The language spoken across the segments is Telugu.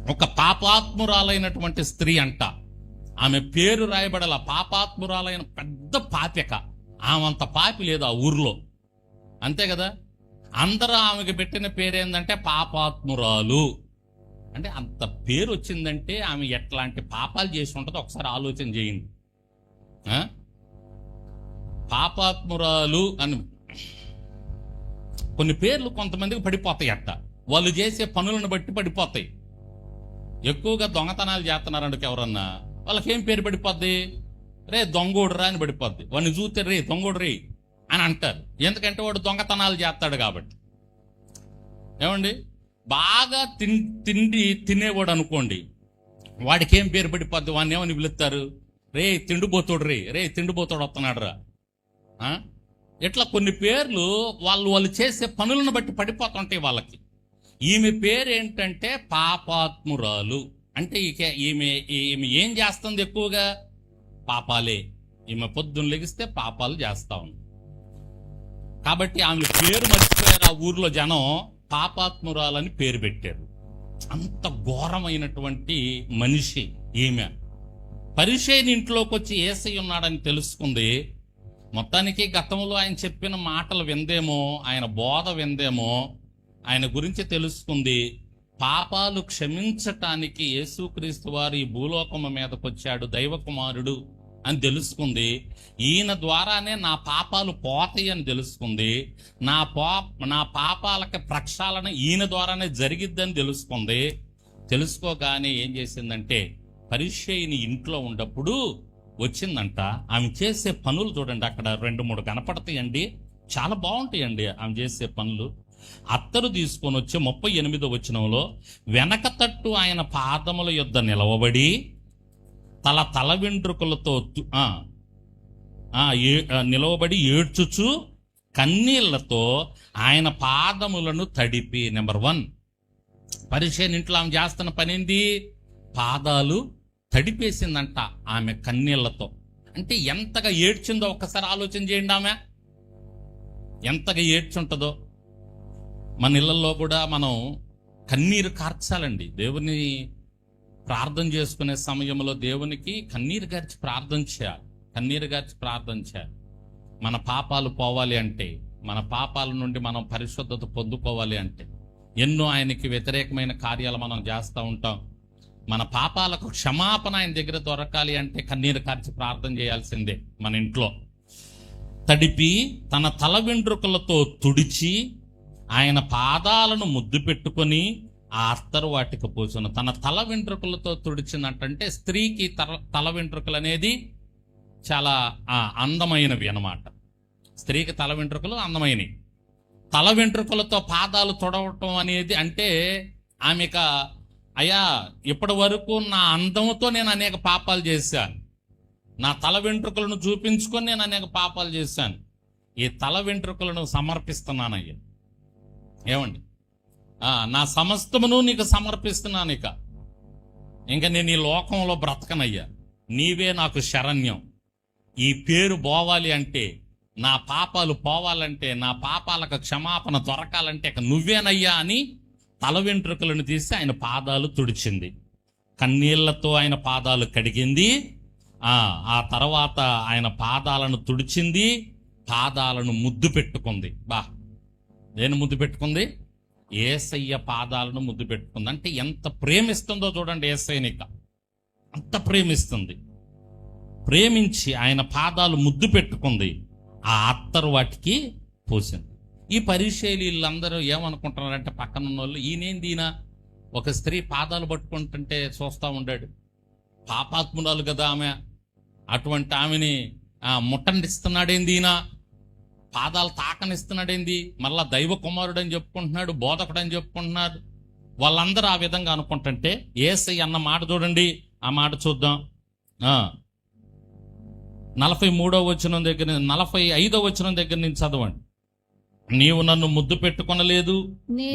ఒక పాపాత్మురాలైనటువంటి స్త్రీ అంట. ఆమె పేరు రాయబడాల, పాపాత్మురాలైన పెద్ద పాపిక. ఆమెంత పాపి లేదు ఆ ఊర్లో, అంతే కదా. అందరూ ఆమెకు పెట్టిన పేరేందంటే పాపాత్మురాలు. అంటే అంత పేరు వచ్చిందంటే ఆమె ఎట్లాంటి పాపాలు చేసి ఉంటుందో ఒకసారి ఆలోచన చేయండి. పాపాత్మురాలు అని కొన్ని పేర్లు కొంతమందికి పడిపోతాయి అట్ట, వాళ్ళు చేసే పనులను బట్టి పడిపోతాయి. ఎక్కువగా దొంగతనాలు చేస్తున్నారంటే ఎవరన్నా, వాళ్ళకి ఏం పేరు పడిపోద్ది? రే దొంగోడురా అని పడిపోద్ది. వాడిని చూస్తే రే దొంగోడు రే అని అంటారు, ఎందుకంటే వాడు దొంగతనాలు చేస్తాడు కాబట్టి. ఏమండి, బాగా తిండి తినేవాడు అనుకోండి, వాడికి ఏం పేరు పడిపోద్ది? వాడిని ఏమని పిలుస్తారు? రే తిండిపోతాడు రే, రే తిండిపోతాడు వస్తున్నాడు రా. ఇట్లా కొన్ని పేర్లు వాళ్ళు చేసే పనులను బట్టి పడిపోతుంటాయి వాళ్ళకి. ఈమె పేరు ఏంటంటే పాపాత్మురాలు. అంటే ఈమె ఏం చేస్తుంది? ఎక్కువగా పాపాలే. ఈమె పొద్దున్న లెగిస్తే పాపాలు చేస్తా ఉంది కాబట్టి ఆమె పేరు మర్చిపోయారు. ఆ ఊర్లో జనం పాపాత్మురాలని పేరు పెట్టారు. అంత ఘోరమైనటువంటి మనిషి ఈమె. పరిసయ్యుని ఇంట్లోకి వచ్చి యేసయ్య ఉన్నాడని తెలుసుకుంది. మొత్తానికి గతంలో ఆయన చెప్పిన మాటలు విందేమో, ఆయన బోధ విందేమో, ఆయన గురించి తెలుసుకుంది. పాపాలు క్షమించటానికి యేసుక్రీస్తు వారు ఈ భూలోకము మీదకి వచ్చాడు, దైవ కుమారుడు అని తెలుసుకుంది. ఈయన ద్వారానే నా పాపాలు పోతాయి అని తెలుసుకుంది. నా పాపాలకి ప్రక్షాళన ఈయన ద్వారానే జరిగిద్దని తెలుసుకుంది. తెలుసుకోగానే ఏం చేసిందంటే, పరిసయ్యుని ఇంట్లో ఉన్నప్పుడు వచ్చిందంట. ఆమె చేసే పనులు చూడండి, అక్కడ 2-3 కనపడతాయండి, చాలా బాగుంటాయండి ఆమె చేసే పనులు. అత్తరు తీసుకొని వచ్చి 38వ వచనంలో, వెనక తట్టు ఆయన పాదముల యొద్ద నిలవబడి తల వెంట్రుకలతో నిలవబడి ఏడ్చుచు కన్నీళ్లతో ఆయన పాదములను తడిపి. నెంబర్ 1, పరిసయ్యుని ఇంట్లో ఆమె చేస్తున్న పని ఏంది? పాదాలు తడిపేసిందంట ఆమె కన్నీళ్లతో. అంటే ఎంతగా ఏడ్చిందో ఒక్కసారి ఆలోచన చేయండి. ఆమె ఎంతగా ఏడ్చుంటుందో. మన ఇళ్లలో కూడా మనం కన్నీరు కార్చాలండి. దేవుని ప్రార్థన చేసుకునే సమయంలో దేవునికి కన్నీరు గార్చి ప్రార్థన చేయాలి. కన్నీరు గార్చి ప్రార్థన చేయాలి. మన పాపాలు పోవాలి అంటే, మన పాపాల నుండి మనం పరిశుద్ధత పొందుకోవాలి అంటే, ఎన్నో ఆయనకి వ్యతిరేకమైన కార్యాలు మనం చేస్తూ ఉంటాం. మన పాపాలకు క్షమాపణ ఆయన దగ్గర దొరకాలి అంటే కన్నీరు కార్చి ప్రార్థన చేయాల్సిందే. మన ఇంట్లో తడిపి తన తల వెంట్రుకలతో తుడిచి ఆయన పాదాలను ముద్దు పెట్టుకొని ఆ అత్తరు వాటికి పోసును. తన తల వెంట్రుకలతో తుడిచినట్టంటే, స్త్రీకి తల వెంట్రుకలు అనేది చాలా అందమైనవి అన్నమాట. స్త్రీకి తల వెంట్రుకలు అందమైనవి. తల వెంట్రుకలతో పాదాలు తొడవటం అనేది అంటే ఆమెక, అయ్యా ఇప్పటి వరకు నా అందముతో నేను అనేక పాపాలు చేశాను, నా తల వెంట్రుకలను చూపించుకొని నేను అనేక పాపాలు చేశాను, ఈ తల వెంట్రుకలను సమర్పిస్తున్నానయ్యా. ఏమండి, నా సమస్తమును నీకు సమర్పిస్తున్నాను. ఇంకా నేను ఈ లోకంలో బ్రతకనయ్యా, నీవే నాకు శరణ్యం. ఈ పేరు పోవాలి అంటే, నా పాపాలు పోవాలంటే, నా పాపాలకు క్షమాపణ దొరకాలంటే ఇక నువ్వేనయ్యా అని తల వెంట్రుకలను తీసి ఆయన పాదాలు తుడిచింది. కన్నీళ్లతో ఆయన పాదాలు కడిగింది. ఆ తర్వాత ఆయన పాదాలను తుడిచింది, పాదాలను ముద్దు పెట్టుకుంది. దేని ముద్దు పెట్టుకుంది? యేసయ్య పాదాలను ముద్దు పెట్టుకుంది. అంటే ఎంత ప్రేమిస్తుందో చూడండి యేసయ్యనిక. అంత ప్రేమిస్తుంది. ప్రేమించి ఆయన పాదాలు ముద్దు పెట్టుకుంది. ఆ అత్తరు వాటికి పోసింది. ఈ పరిశీలీలందరూ ఏమనుకుంటున్నారంటే, పక్కనున్న వాళ్ళు, ఈయన ఒక స్త్రీ పాదాలు పట్టుకుంటుంటే చూస్తూ ఉండాడు. పాపాత్మురాలు కదా ఆమె, అటువంటి ఆమెని ముట్టనిస్తున్నాడేంది, ఈయన పాదాలు తాకనిస్తున్నాడేంది, మళ్ళా దైవ కుమారుడు అని చెప్పుకుంటున్నాడు, బోధకుడు అని చెప్పుకుంటున్నాడు. వాళ్ళందరూ ఆ విధంగా అనుకుంటుంటే యేసయ్య అన్న మాట చూడండి. ఆ మాట చూద్దాం. 43వ వచనం దగ్గర, 45వ వచనం దగ్గర నుంచి చదవండి. నీవు నన్ను ముద్దు పెట్టుకొనలేదు,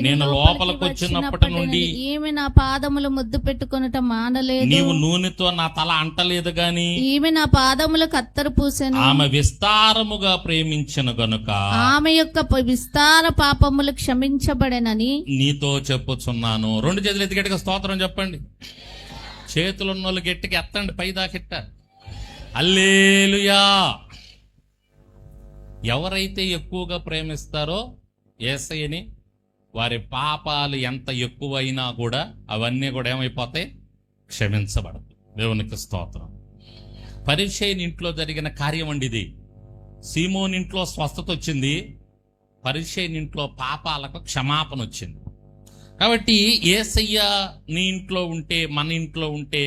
నేను లోపలికి వచ్చినప్పటి నుండి ఈమె నా పాదములు ముద్దు పెట్టుకొనుట మానలేదు. నీవు నూనెతో నా తల అంటలేదు గాని ఈమె నా పాదములు కత్తరు పూసెను. ఆమె విస్తారముగా ప్రేమించెను గనుక ఆమె యొక్క విస్తార పాపములు క్షమించబడెనని నీతో చెప్పుచున్నాను. రెండు చేతులు ఎత్తి గట్టిగా స్తోత్రం చెప్పండి. చేతులున్న వాళ్ళు గట్టిగా ఎత్తండి పైదాకెట్ట. హల్లెలూయా. ఎవరైతే ఎక్కువగా ప్రేమిస్తారో యేసయ్యని, వారి పాపాలు ఎంత ఎక్కువైనా కూడా అవన్నీ కూడా ఏమైపోతాయి? క్షమించబడదు. దేవునికి స్తోత్రం. పరిచయుని ఇంట్లో జరిగిన కార్యం అండి ఇది. సీమోని ఇంట్లో స్వస్థత వచ్చింది, పరిచయుని ఇంట్లో పాపాలకు క్షమాపణ వచ్చింది. కాబట్టి యేసయ్య నీ ఇంట్లో ఉంటే, మన ఇంట్లో ఉంటే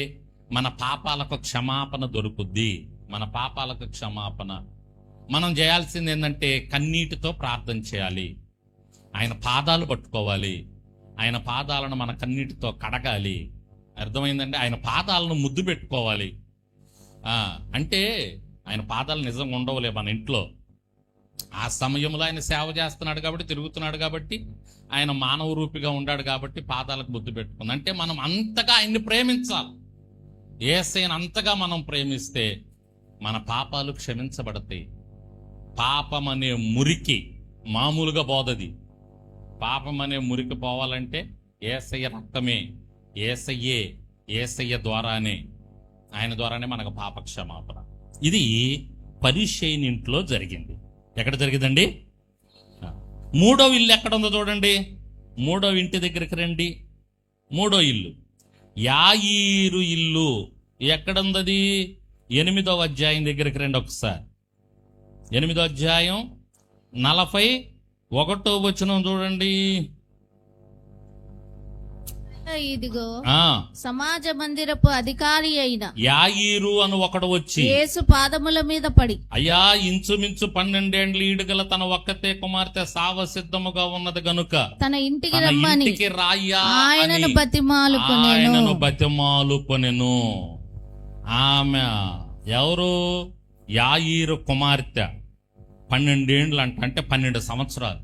మన పాపాలకు క్షమాపణ దొరుకుద్ది. మన పాపాలకు క్షమాపణ మనం చేయాల్సింది ఏంటంటే కన్నీటితో ప్రార్థన చేయాలి. ఆయన పాదాలు పట్టుకోవాలి. ఆయన పాదాలను మన కన్నీటితో కడగాలి. అర్థమైందండి? ఆయన పాదాలను ముద్దు పెట్టుకోవాలి. అంటే ఆయన పాదాలు నిజంగా ఉండవులే మన ఇంట్లో. ఆ సమయంలో ఆయన సేవ చేస్తున్నాడు కాబట్టి, తిరుగుతున్నాడు కాబట్టి, ఆయన మానవ రూపిగా ఉన్నాడు కాబట్టి పాదాలకు ముద్దు పెట్టుకుంది. అంటే మనం అంతగా ఆయన్ని ప్రేమించాలి. యేసయ్యను అంతగా మనం ప్రేమిస్తే మన పాపాలు క్షమించబడతాయి. పాపం అనే మురికి మామూలుగా పోదది. పాపం అనే మురికి పోవాలంటే యేసయ్య రక్తమే, యేసయ్య ద్వారానే, ఆయన ద్వారానే మనకు పాప క్షమాపణ. ఇది పరిచయుని ఇంట్లో జరిగింది. ఎక్కడ జరిగిందండి? మూడో ఇల్లు ఎక్కడ ఉందో చూడండి. మూడో ఇంటి దగ్గరికి రండి. మూడో ఇల్లు యాయీరు ఇల్లు ఎక్కడుందది? 8వ అధ్యాయం దగ్గరికి రండి ఒకసారి. 8వ అధ్యాయం 41వ వచనం చూడండి. ఇదిగో సమాజ మందిరపు అధికారి అయిన యాయీరు అని ఒకడు వచ్చి యేసు పాదముల మీద పడి, అయ్యా, ఇంచుమించు 12 ఏండ్ల ఈడుగల తన ఒక్కతే కుమార్తె సావ సిద్ధముగా ఉన్నది గనుక తన ఇంటికి రమ్మని రాయ్యా ఆయనను బతిమాలుకొనెను. ఆమె ఎవరు? యాయీరు కుమార్తె. 12 ఏండ్లు అంటే 12 సంవత్సరాలు.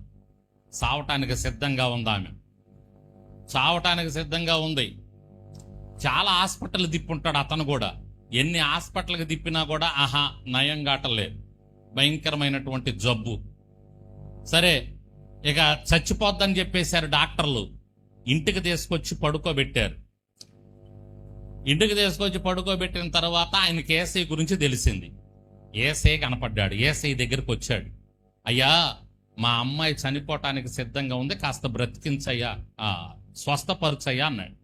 సావటానికి సిద్ధంగా ఉంది ఆమె. చావటానికి సిద్ధంగా ఉంది. చాలా హాస్పిటల్ తిప్పుంటాడు అతను కూడా. ఎన్ని హాస్పిటల్కి తిప్పినా కూడా నయం కావట్లేదు. భయంకరమైనటువంటి జబ్బు. సరే, ఇక చచ్చిపోద్దని చెప్పేశారు డాక్టర్లు. ఇంటికి తీసుకొచ్చి పడుకోబెట్టారు. ఇంటికి తీసుకొచ్చి పడుకోబెట్టిన తర్వాత ఆయనకి యేసయ్య గురించి తెలిసింది. యేసయ్య కనపడ్డాడు. యేసయ్య దగ్గరికి వచ్చాడు. అయ్యా, మా అమ్మాయి చనిపోవటానికి సిద్ధంగా ఉంది, కాస్త బ్రతికించయ్యా, స్వస్థపరచయ్యా అన్నాడు.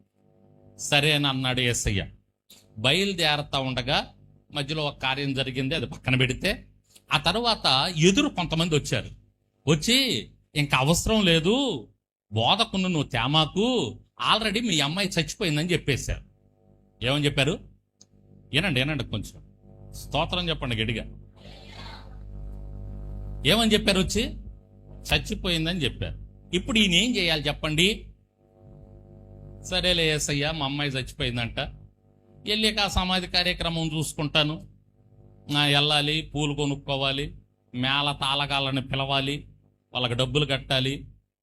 సరే అని అన్నాడు యేసయ్య. బయలుదేరుతా ఉండగా మధ్యలో ఒక కార్యం జరిగింది, అది పక్కన పెడితే ఆ తర్వాత ఎదురు కొంతమంది వచ్చారు. వచ్చి ఇంకా అవసరం లేదు, బోధకును నువ్వు తేమాకు, ఆల్రెడీ మీ అమ్మాయి చచ్చిపోయిందని చెప్పేశారు. ఏమని చెప్పారు? ఏనండి కొంచెం స్తోత్రం చెప్పండి గట్టిగా. ఏమని చెప్పారు? వచ్చి చచ్చిపోయిందని చెప్పారు. ఇప్పుడు ఈయన ఏం చేయాలి చెప్పండి? సరేలే యేసయ్య, మా అమ్మాయి చచ్చిపోయిందంట, వెళ్ళాక ఆ సమాధి కార్యక్రమం చూసుకుంటాను, వెళ్ళాలి, పూలు కొనుక్కోవాలి, మేళ తాళగాళ్ళని పిలవాలి, వాళ్ళకి డబ్బులు కట్టాలి,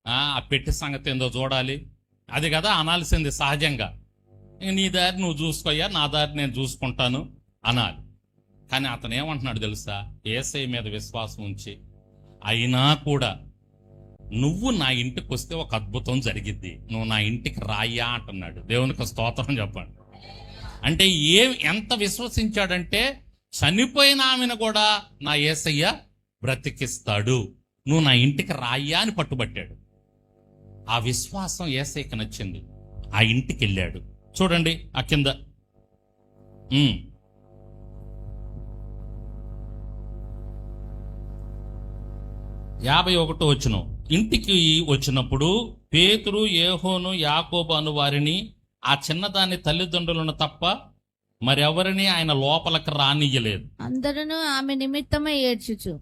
ఆ పెట్టి సంగతి ఏందో చూడాలి, అది కదా అనాల్సింది సహజంగా. నీ దారి నువ్వు చూసుకోయ్యా, నా దారి నేను చూసుకుంటాను అనాలి. కానీ అతను ఏమంటున్నాడు తెలుసా? యేసయ్య మీద విశ్వాసం ఉంచి, అయినా కూడా నువ్వు నా ఇంటికి వస్తే ఒక అద్భుతం జరిగిద్ది, నువ్వు నా ఇంటికి రాయ్యా అంటున్నాడు. దేవునికి స్తోత్రం చెప్పండి. అంటే ఎంత విశ్వసించాడంటే చనిపోయిన ఆమెను కూడా నా యేసయ్య బ్రతికిస్తాడు, నువ్వు నా ఇంటికి రాయ్యా అని పట్టుబట్టాడు. ఆ విశ్వాసం యేసయ్యకి నచ్చింది. ఆ ఇంటికి వెళ్ళాడు. చూడండి ఆ కింద 51వ వచనం. ఇంటికి వచ్చినప్పుడు పేతురు, యోహాను, యాకోబు అను వారిని, ఆ చిన్నదాని తల్లిదండ్రులను తప్ప మరెవరిని ఆయన లోపలికి రానియ్యలేదు. అందరూ ఆమె నిమిత్తమై ఏడ్చుచు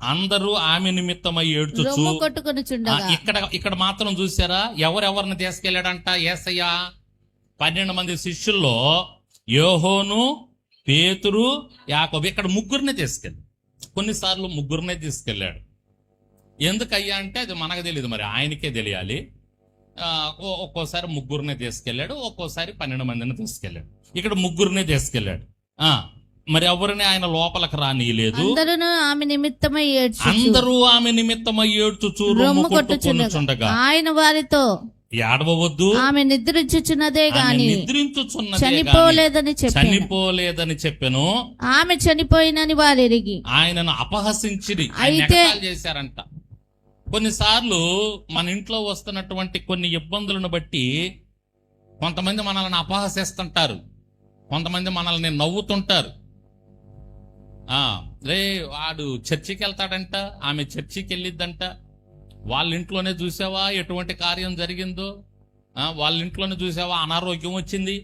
ఇక్కడ మాత్రం చూసారా? ఎవరెవరిని తీసుకెళ్ళాడంట యేసయ్య? 12 మంది శిష్యుల్లో యోహాను, పేతురు, యాకోబు, ఇక్కడ ముగ్గురినే తీసుకెళ్ళి, కొన్నిసార్లు ముగ్గురినే తీసుకెళ్ళాడు. ఎందుకయ్యా అంటే అది మనకు తెలియదు, మరి ఆయనకే తెలియాలి. ఒక్కోసారి ముగ్గురినే తీసుకెళ్ళాడు, ఒక్కోసారి 12 మందిని తీసుకెళ్ళాడు. ఇక్కడ ముగ్గురినే తీసుకెళ్ళాడు. మరి ఎవరిని ఆయన లోపలికి రానియలేదు. అందరూ ఆమె నిమిత్తమై ఏడ్చుచు రొమ్ము కొట్టుకొనుచుండగా ఆయన వారితో ఏడవవద్దు, ఆమె నిద్రించుచున్నదే గాని చనిపోలేదని చెప్పెను. ఆమె చనిపోయినని వారు ఎరిగి ఆయనను అపహసించిరి, అయితే చేశారంట. కొన్నిసార్లు మన ఇంట్లో వస్తున్నటువంటి కొన్ని ఇబ్బందులను బట్టి కొంతమంది మనల్ని అపహసిస్తుంటారు, కొంతమంది మనల్ని నవ్వుతుంటారు. రే వాడు చర్చికి వెళ్తాడంట, ఆమె చర్చికి వెళ్ళిద్దంట, వాళ్ళ ఇంట్లోనే చూసావా ఎటువంటి కార్యం జరిగిందో, వాళ్ళ ఇంట్లోనే చూసావా అనారోగ్యం వచ్చింది,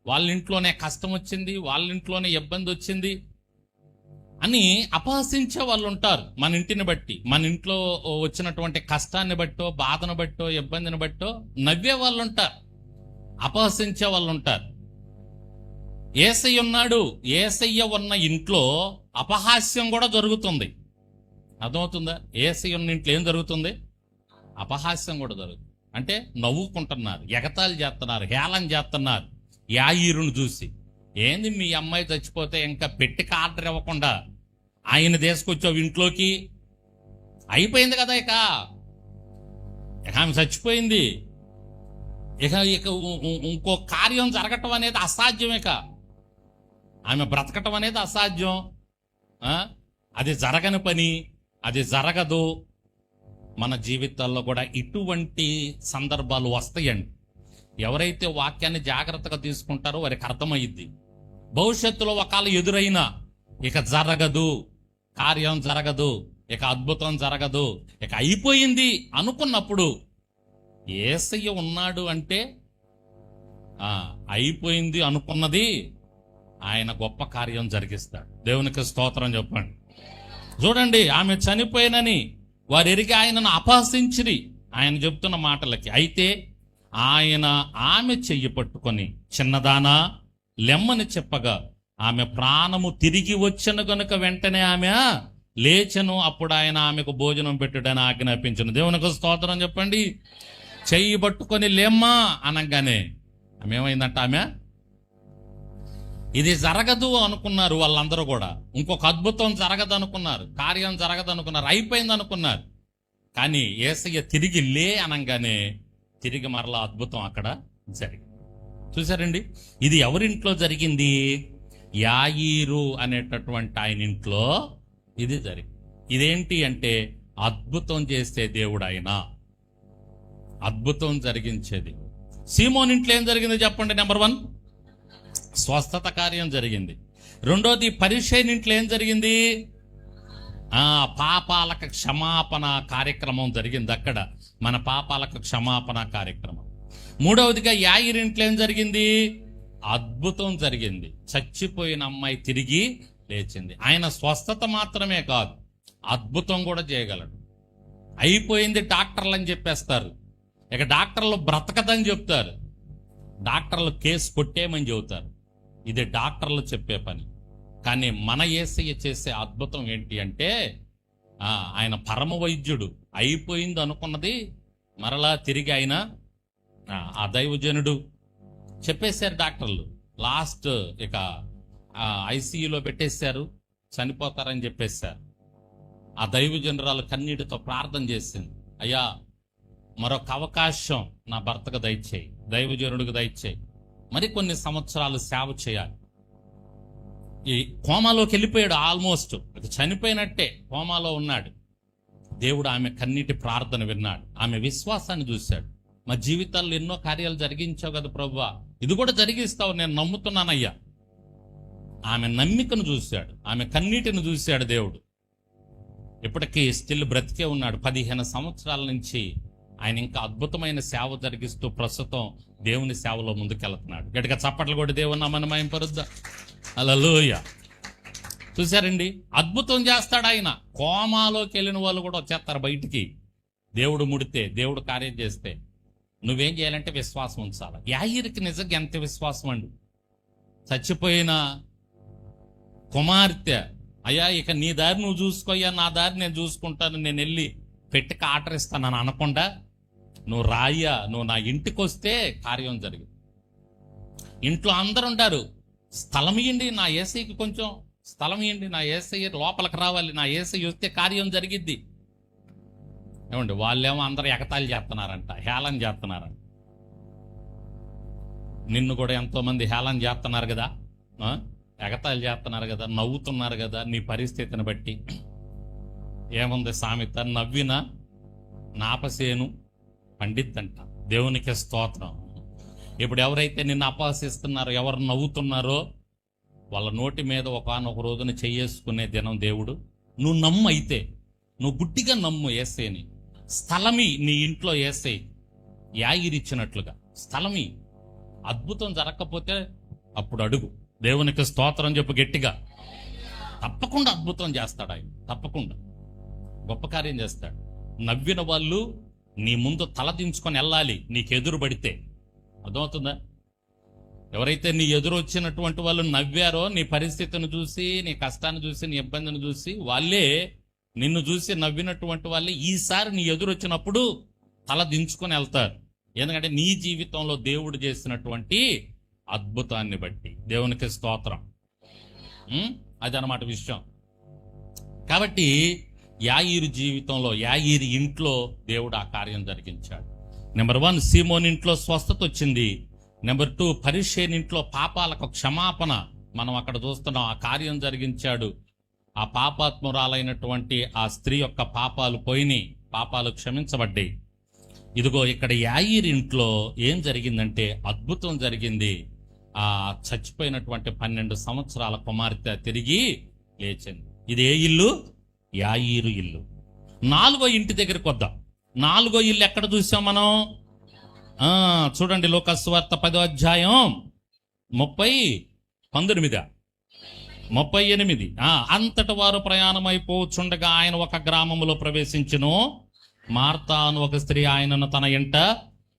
వాళ్ళ ఇంట్లోనే కష్టం వచ్చింది, వాళ్ళ ఇంట్లోనే ఇబ్బంది వచ్చింది అని అపహసించే వాళ్ళు ఉంటారు. మన ఇంటిని బట్టి, మన ఇంట్లో వచ్చినటువంటి కష్టాన్ని బట్టో, బాధను బట్టో, ఇబ్బందిని బట్టో నవ్వే వాళ్ళు ఉంటారు, అపహసించే వాళ్ళు ఉంటారు. యేసయ్య ఉన్నాడు, యేసయ్య ఉన్న ఇంట్లో అపహాస్యం కూడా జరుగుతుంది. అర్థమవుతుందా? యేసయ్య ఉన్న ఇంట్లో ఏం జరుగుతుంది? అపహాస్యం కూడా జరుగుతుంది. అంటే నవ్వుకుంటున్నారు, ఎగతాళి చేస్తున్నారు, హేళన చేస్తున్నారు. యాయీరును చూసి, ఏంది మీ అమ్మాయి చచ్చిపోతే ఇంకా పెట్టికి ఆర్డర్ ఇవ్వకుండా ఆయన తీసుకొచ్చావు ఇంట్లోకి, అయిపోయింది కదా, ఇక ఆమె చచ్చిపోయింది, ఇక ఇంకో కార్యం జరగటం అనేది అసాధ్యం, ఇక ఆమె బ్రతకటం అనేది అసాధ్యం, అది జరగని పని, అది జరగదు. మన జీవితాల్లో కూడా ఇటువంటి సందర్భాలు వస్తాయండి. ఎవరైతే వాక్యాన్ని జాగ్రత్తగా తీసుకుంటారో వారికి అర్థమయ్యిద్ది. భవిష్యత్తులో ఒకవేళ ఎదురైనా ఇక జరగదు, కార్యం జరగదు, ఇక అద్భుతం జరగదు, ఇక అయిపోయింది అనుకున్నప్పుడు యేసయ్య ఉన్నాడు అంటే అయిపోయింది అనుకున్నది ఆయన గొప్ప కార్యం జరిగిస్తాడు. దేవునికి స్తోత్రం చెప్పండి. చూడండి, ఆమె చనిపోయినని వారు ఎరిగి ఆయనను అపహసించిరి ఆయన చెప్తున్న మాటలకి. అయితే ఆయన ఆమె చెయ్యి పట్టుకొని, చిన్నదానా లెమ్మని చెప్పగా ఆమె ప్రాణము తిరిగి వచ్చను గనుక వెంటనే ఆమె లేచెను. అప్పుడు ఆయన ఆమెకు భోజనం పెట్టుడని ఆజ్ఞాపించను. దేవునికి స్తోత్రం చెప్పండి. చెయ్యి పట్టుకొని లేమ్మా అనగానే ఆమె ఏమైందంట, ఆమె ఇది జరగదు అనుకున్నారు వాళ్ళందరూ కూడా. ఇంకొక అద్భుతం జరగదు అనుకున్నారు, కార్యం జరగదు అనుకున్నారు, అయిపోయింది అనుకున్నారు. కానీ యేసయ్య తిరిగి లే అనగానే తిరిగి మరలా అద్భుతం అక్కడ జరిగింది. చూసారండి, ఇది ఎవరింట్లో జరిగింది? యాయీరు అనేటటువంటి ఆయన ఇంట్లో ఇది జరిగింది. ఇదేంటి అంటే అద్భుతం చేసే దేవుడు ఆయన, అద్భుతం జరిగించేది. సీమోన్ ఇంట్లో ఏం జరిగింది చెప్పండి? నెంబర్ 1 స్వస్థత కార్యం జరిగింది. రెండోది పరిసయ్యుని ఇంట్లో ఏం జరిగింది? పాపాలకు క్షమాపణ కార్యక్రమం జరిగింది. అక్కడ మన పాపాలకు క్షమాపణ కార్యక్రమం. మూడవదిగా యాయీరు ఇంట్లో ఏం జరిగింది? అద్భుతం జరిగింది. చచ్చిపోయిన అమ్మాయి తిరిగి లేచింది. ఆయన స్వస్థత మాత్రమే కాదు, అద్భుతం కూడా చేయగలడు. అయిపోయింది డాక్టర్లు అని చెప్పేస్తారు, ఇక డాక్టర్లు బ్రతకదని చెప్తారు, డాక్టర్లు కేసు కొట్టేయమని చెబుతారు. ఇది డాక్టర్లు చెప్పే పని. కానీ మన యేసయ్య చేసే అద్భుతం ఏంటి అంటే ఆయన పరమ వైద్యుడు. అయిపోయింది అనుకున్నది మరలా తిరిగి ఆయన ఆ దైవజనుడు చెప్పేశారు. డాక్టర్లు లాస్ట్ ఇక ఐసీయూలో పెట్టేశారు, చనిపోతారని చెప్పేశారు. ఆ దైవజనురాలు కన్నీటితో ప్రార్థన చేసింది, అయ్యా మరొక అవకాశం నా భర్తకు దయచేయి, దైవజనుడికి దయచేయి, మరికొన్ని సంవత్సరాలు సేవ చేయాలి. ఈ కోమాలోకి వెళ్ళిపోయాడు, ఆల్మోస్ట్ చనిపోయినట్టే కోమాలో ఉన్నాడు. దేవుడు ఆమె కన్నీటి ప్రార్థన విన్నాడు, ఆమె విశ్వాసాన్ని చూశాడు. మా జీవితాల్లో ఎన్నో కార్యాలు జరిగించావు కదా ప్రభువా, ఇది కూడా జరిగిస్తావు, నేను నమ్ముతున్నానయ్యా. ఆమె నమ్మికను చూశాడు, ఆమె కన్నీటిని చూశాడు దేవుడు. ఇప్పటికీ స్టిల్ బ్రతికే ఉన్నాడు. 15 సంవత్సరాల నుంచి ఆయన ఇంకా అద్భుతమైన సేవ జరిగిస్తూ ప్రస్తుతం దేవుని సేవలో ముందుకెళ్తున్నాడు. గట్టిగా చప్పట్లు కొట్టి దేవుని నామమున మహిమపరుద్దాం. హల్లెలూయా. చూశారండి, అద్భుతం చేస్తాడు ఆయన. కోమాలోకి వెళ్ళిన వాళ్ళు కూడా వచ్చేస్తారు బయటికి. దేవుడు ముడితే, దేవుడు కార్యం చేస్తే నువ్వేం చేయాలంటే విశ్వాసం ఉంచాలి. యాయీరుకి నిజంగా ఎంత విశ్వాసం అండి. చచ్చిపోయిన కుమార్తె, అయ్యా ఇక నీ దారి నువ్వు చూసుకోయ్యా, నా దారి నేను చూసుకుంటాను, నేను వెళ్ళి పెట్టికి ఆర్డర్ ఇస్తానని అనకుండా నువ్వు రాయ్యా, నువ్వు నా ఇంటికి వస్తే కార్యం జరిగింది. ఇంట్లో అందరు ఉంటారు, స్థలం ఇవ్వండి నా ఏసైకి, కొంచెం స్థలం ఇవ్వండి నా ఏసై లోపలికి రావాలి, నా ఏసై వస్తే కార్యం జరిగిద్ది. ఏమండి, వాళ్ళేమో అందరు ఎగతాళి చేస్తున్నారంట, హేళన చేస్తున్నారంట. నిన్ను కూడా ఎంతోమంది హేళన చేస్తున్నారు కదా, ఎగతాళి చేస్తున్నారు కదా, నవ్వుతున్నారు కదా నీ పరిస్థితిని బట్టి. ఏముంది సామెత, నవ్విన నాపసేను పండిద్దంట. దేవునికి స్తోత్రం. ఇప్పుడు ఎవరైతే నిన్ను అపహసిస్తున్నారో, ఎవరు నవ్వుతున్నారో వాళ్ళ నోటి మీద ఒకానొక రోజున చెయ్యేసుకునే దినం దేవుడు. నువ్వు నమ్ము, అయితే నువ్వు గుడ్డిగా నమ్ము యేసేని. స్థలమి నీ ఇంట్లో యేసే యాయిరిచ్చినట్లుగా స్థలమి. అద్భుతం జరగకపోతే అప్పుడు అడుగు, దేవునికి స్తోత్రం చెప్పు గట్టిగా. తప్పకుండా అద్భుతం చేస్తాడు ఆయన, తప్పకుండా గొప్ప కార్యం చేస్తాడు. నవ్విన వాళ్ళు నీ ముందు తలదించుకొని వెళ్ళాలి నీకు ఎదురు పడితే. అర్థమవుతుందా? ఎవరైతే నీ ఎదురు వచ్చినటువంటి వాళ్ళు నవ్వారో, నీ పరిస్థితిని చూసి, నీ కష్టాన్ని చూసి, నీ ఇబ్బందిని చూసి, వాళ్ళే నిన్ను చూసి నవ్వినటువంటి వాళ్ళే ఈసారి నీ ఎదురు వచ్చినప్పుడు తల దించుకొని వెళ్తారు. ఎందుకంటే నీ జీవితంలో దేవుడు చేసినటువంటి అద్భుతాన్ని బట్టి. దేవునికి స్తోత్రం. అదనమాట విషయం. కాబట్టి యాయీరు జీవితంలో, యాయీరు ఇంట్లో దేవుడు ఆ కార్యం జరిగించాడు. నెంబర్ 1, సీమోన్ ఇంట్లో స్వస్థత వచ్చింది. నెంబర్ 2, పరిషేన్ ఇంట్లో పాపాలకు క్షమాపణ మనం అక్కడ చూస్తున్నాం, ఆ కార్యం జరిగించాడు. ఆ పాపాత్మురాలైనటువంటి ఆ స్త్రీ యొక్క పాపాలు పోయినాయి, పాపాలు క్షమించబడ్డాయి. ఇదిగో ఇక్కడ యాయీరు ఇంట్లో ఏం జరిగిందంటే అద్భుతం జరిగింది. ఆ చచ్చిపోయినటువంటి 12 సంవత్సరాల కుమార్తె తిరిగి లేచింది. ఇది ఏ ఇల్లు? యాయీరు ఇల్లు. 4వ ఇంటి దగ్గరికి వద్దాం. 4వ ఇల్లు ఎక్కడ చూసాం మనం? చూడండి, లూకా సువార్త 10వ అధ్యాయం 38. అంతటి వారు ప్రయాణమైపోచుండగా ఆయన ఒక గ్రామములో ప్రవేశించును. మార్తా అను ఒక స్త్రీ ఆయనను తన ఇంట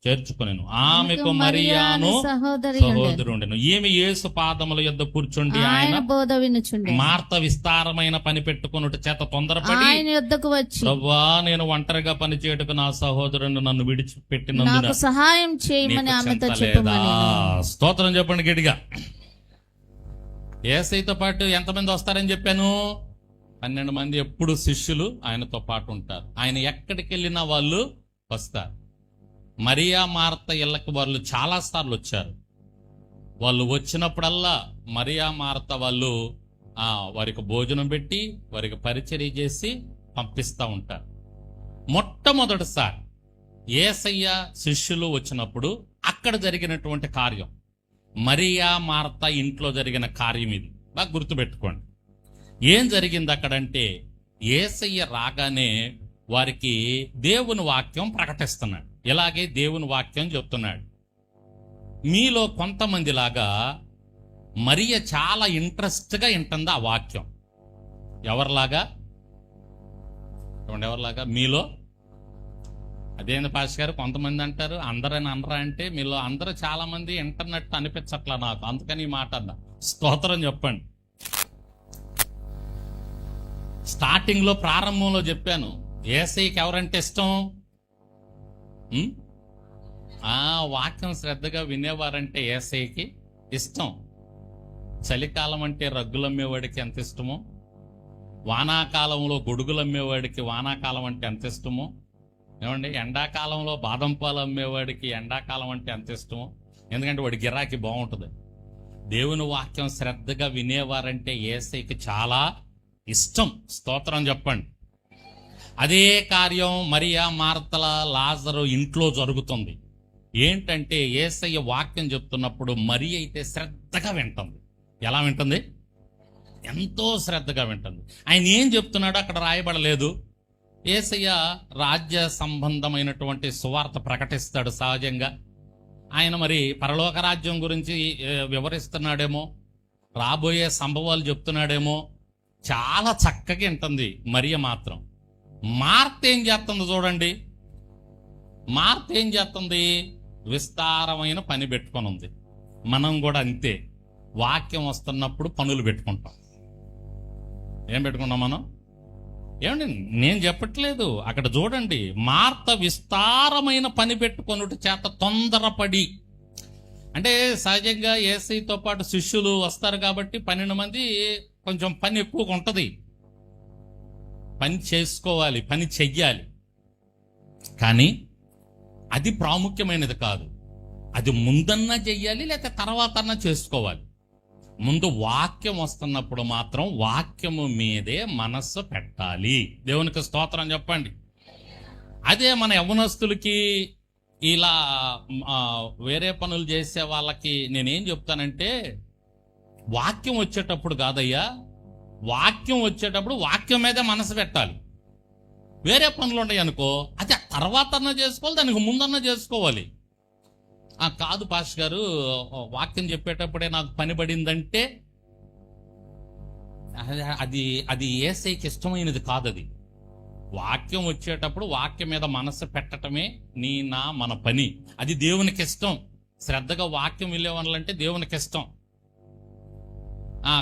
చేర్చుకొనెను. ఆమెకు మరియాను సహోదరుండెను. ఈమె యేసు పాదముల యొద్ద కూర్చుండి ఆయన బోధ వినుచుండెను. మార్త విస్తారమైన పని పెట్టుకొనుట చేత తొందరపడి ఆయన యొద్దకు వచ్చి, ప్రభువా, నేను ఒంటరిగా పని చేయుటకు నా సహోదరుడు నన్ను విడిచిపెట్టినందున నాకు సహాయం చేయమని ఆమెతో చెప్పమని. స్తోత్రం చెప్పండి గట్టిగా. యేసయ్యతో పాటు ఎంతమంది వస్తారని చెప్పాను? 12 మంది ఎప్పుడు శిష్యులు ఆయనతో పాటు ఉంటారు. ఆయన ఎక్కడికి వెళ్ళినా వాళ్ళు వస్తారు. మరియా మార్త ఇళ్ళకి వాళ్ళు చాలా సార్లు వచ్చారు. వాళ్ళు వచ్చినప్పుడల్లా మరియా మార్త వాళ్ళు వారికి భోజనం పెట్టి, వారికి పరిచర్య చేసి పంపిస్తూ ఉంటారు. మొట్టమొదటిసారి యేసయ్య శిష్యులు వచ్చినప్పుడు అక్కడ జరిగినటువంటి కార్యం, మరియా మార్త ఇంట్లో జరిగిన కార్యం ఇది. బాగా గుర్తుపెట్టుకోండి. ఏం జరిగింది అక్కడంటే, యేసయ్య రాగానే వారికి దేవుని వాక్యం ప్రకటిస్తున్నాడు. ఇలాగే దేవుని వాక్యం చెప్తున్నాడు. మీలో కొంతమంది లాగా మరియ చాలా ఇంట్రెస్ట్గా వింటుంది ఆ వాక్యం. ఎవరిలాగా? ఎవరిలాగా? మీలో. అదేంది పాస్ గారు కొంతమంది అంటారు, అందరని అనరా అంటే మీలో అందరూ చాలా మంది వింటున్నట్టు అనిపించట్లా నాకు, అందుకని ఈ మాట అన్నా. స్తోత్రం చెప్పండి. స్టార్టింగ్లో ప్రారంభంలో చెప్పాను, యేసయ్యకి ఎవరంటే ఇష్టం? వాక్యం శ్రద్ధగా వినేవారంటే యేసయ్యకి ఇష్టం. చలికాలం అంటే రగ్గులు అమ్మేవాడికి ఎంత ఇష్టమో, వానాకాలంలో గొడుగులు అమ్మేవాడికి వానాకాలం అంటే ఎంత ఇష్టమో, ఏమండి, ఎండాకాలంలో బాదం పాలు అమ్మేవాడికి ఎండాకాలం అంటే ఎంత ఇష్టమో. ఎందుకంటే వాడి గిరాకీ బాగుంటుంది. దేవుని వాక్యం శ్రద్ధగా వినేవారంటే యేసయ్యకి చాలా ఇష్టం. స్తోత్రం చెప్పండి. అదే కార్యం మరియా మార్తల లాజరు ఇంట్లో జరుగుతుంది. ఏంటంటే యేసయ్య వాక్యం చెప్తున్నప్పుడు మరి అయితే శ్రద్ధగా వింటుంది. ఎలా వింటుంది? ఎంతో శ్రద్ధగా వింటుంది. ఆయన ఏం చెప్తున్నాడో అక్కడ రాయబడలేదు. యేసయ్య రాజ్య సంబంధమైనటువంటి సువార్త ప్రకటిస్తాడు సహజంగా. ఆయన మరి పరలోక రాజ్యం గురించి వివరిస్తున్నాడేమో, రాబోయే సంభవాలు చెప్తున్నాడేమో. చాలా చక్కగా వింటుంది మరియ మాత్రం. మార్త ఏం చేస్తుంది చూడండి. మార్త ఏం చేస్తుంది? విస్తారమైన పని పెట్టుకొని ఉంది. మనం కూడా అంతే, వాక్యం వస్తున్నప్పుడు పనులు పెట్టుకుంటాం. ఏం పెట్టుకుంటాం మనం? ఏమండి, నేను చెప్పట్లేదు, అక్కడ చూడండి. మార్త విస్తారమైన పని పెట్టుకొనుట చేత తొందరపడి, అంటే సహజంగా యేసయ్యతో పాటు శిష్యులు వస్తారు కాబట్టి 12 మంది కొంచెం పని ఎక్కువగా ఉంటుంది, పని చేసుకోవాలి, పని చెయ్యాలి. కానీ అది ప్రాముఖ్యమైనది కాదు. అది ముందన్నా చెయ్యాలి, లేకపోతే తర్వాత అన్నా చేసుకోవాలి. ముందు వాక్యం వస్తున్నప్పుడు మాత్రం వాక్యము మీదే మనస్సు పెట్టాలి. దేవునికి స్తోత్రం చెప్పండి. అదే మన యవ్వనస్తులకి, ఇలా వేరే పనులు చేసే వాళ్ళకి నేనేం చెప్తానంటే, వాక్యం వచ్చేటప్పుడు కాదయ్యా, వాక్యం వచ్చేటప్పుడు వాక్యం మీదే మనసు పెట్టాలి. వేరే పనులు ఉన్నాయి అనుకో, అది తర్వాత అన్నా చేసుకోవాలి, దానికి ముందన్నా చేసుకోవాలి. కాదు పాస్టర్ గారు, వాక్యం చెప్పేటప్పుడే నాకు పని పడిందంటే అది అది యేసయ్యకి ఇష్టమైనది కాదు. అది వాక్యం వచ్చేటప్పుడు వాక్యం మీద మనసు పెట్టడమే మన పని. అది దేవునికి ఇష్టం. శ్రద్ధగా వాక్యం వెళ్ళేవాళ్ళంటే దేవునికి ఇష్టం.